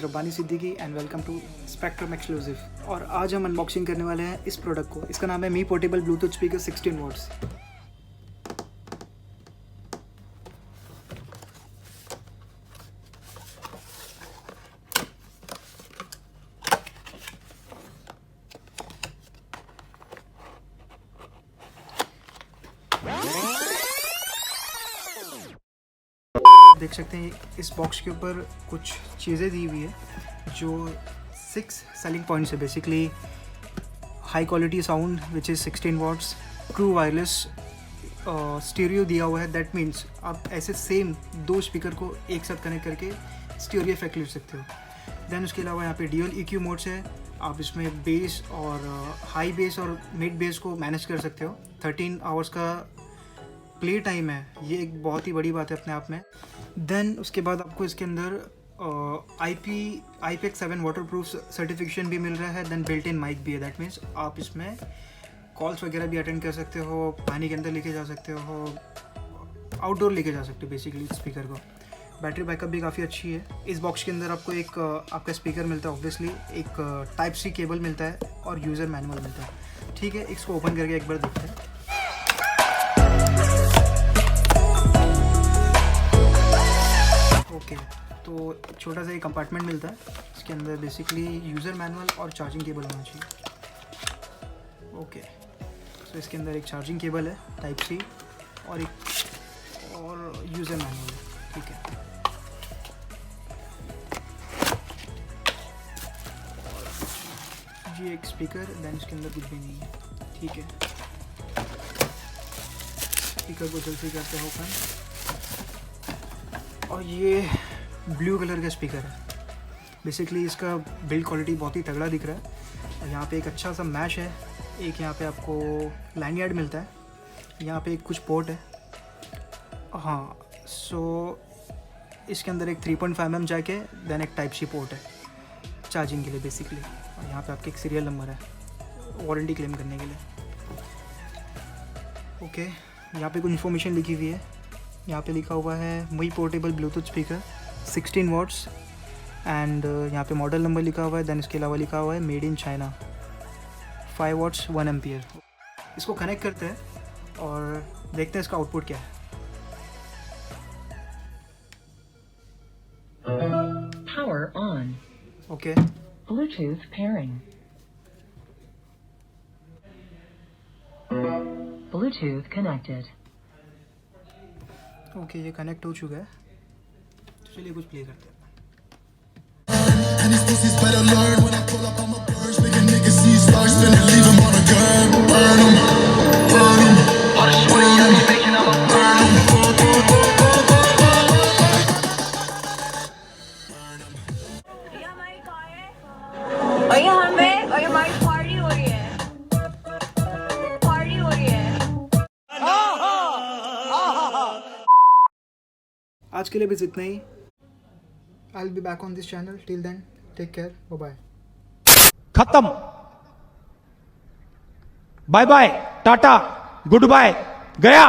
Is Rabbani Siddiqui and welcome to Spectrum Exclusive. और आज हम अनबॉक्सिंग करने वाले हैं इस प्रोडक्ट को। इसका नाम है Mi portable Bluetooth speaker 16 watts. देख सकते हैं इस बॉक्स के ऊपर कुछ चीज़ें दी हुई है जो 6 सेलिंग पॉइंट्स है। Basically high quality sound which is 16 watts, true wireless stereo दिया हुआ है। दैट मीन्स आप ऐसे सेम 2 स्पीकर को एक साथ कनेक्ट करके स्टीरियो इफेक्ट ले सकते हो। देन उसके अलावा यहाँ पे ड्यूअल EQ मोड्स है। आप इसमें बेस और हाई बेस और मिड बेस को मैनेज कर सकते हो। 13 आवर्स का प्ले टाइम है, ये एक बहुत ही बड़ी बात है अपने आप में। देन उसके बाद आपको इसके अंदर IPX7 वाटर प्रूफ सर्टिफिकेशन भी मिल रहा है। देन बिल्ट इन माइक भी है। दैट मीन्स आप इसमें कॉल्स वगैरह भी अटेंड कर सकते हो, पानी के अंदर लेके जा सकते हो, आउटडोर लेके जा सकते हो बेसिकली स्पीकर को। बैटरी बैकअप भी काफ़ी अच्छी है। इस बॉक्स के अंदर आपको एक आपका स्पीकर मिलता है, ऑब्वियसली एक Type-C केबल मिलता है और यूज़र मैनुअल मिलता है। ठीक है, इसको ओपन करके एक बार देखते हैं। ओके, तो छोटा सा एक कंपार्टमेंट मिलता है। इसके अंदर बेसिकली यूज़र मैनुअल और चार्जिंग केबल होना चाहिए। ओके, तो इसके अंदर एक चार्जिंग केबल है Type-C और एक और यूज़र मैनुअल है। ठीक है, ये एक स्पीकर, देन इसके अंदर कुछ भी नहीं है। ठीक है, स्पीकर को जल्दी करते हैं ओपन। और ये ब्लू कलर का स्पीकर है। बेसिकली इसका बिल्ड क्वालिटी बहुत ही तगड़ा दिख रहा है। और यहाँ पे एक अच्छा सा मैश है। एक यहाँ पे आपको लैंडगार्ड मिलता है। यहाँ पे कुछ पोर्ट है। हाँ, सो इसके अंदर एक 3.5 mm जैक है। देन एक Type-C पोर्ट है चार्जिंग के लिए बेसिकली। और यहाँ पे आपके एक सीरियल नंबर है वारंटी क्लेम करने के लिए। ओके, यहाँ पे कुछ इन्फॉर्मेशन लिखी हुई है। यहाँ पे लिखा हुआ है Mi portable Bluetooth speaker 16 watts and यहाँ पे मॉडल नंबर लिखा हुआ है। देन इसके अलावा लिखा हुआ है made in China, 5 watts 1 ampere. इसको कनेक्ट करते हैं और देखते हैं इसका आउटपुट क्या है। Power on. Okay, Bluetooth pairing. Bluetooth connected. Okay, ये कनेक्ट हो चुका है। तो चलिए कुछ प्ले करते हैं। And these pussies better learn when I pull up on my birds, make a nigga see stars, then they leave him on a gun. Burn him, burn him, burn him, burn him. और यहाँ में और हमारी party हो रही है, party हो रही है। आज के लिए बस इतना ही। I will be back on this channel. Till then take care, bye bye. खत्म, bye bye, tata, goodbye, गया।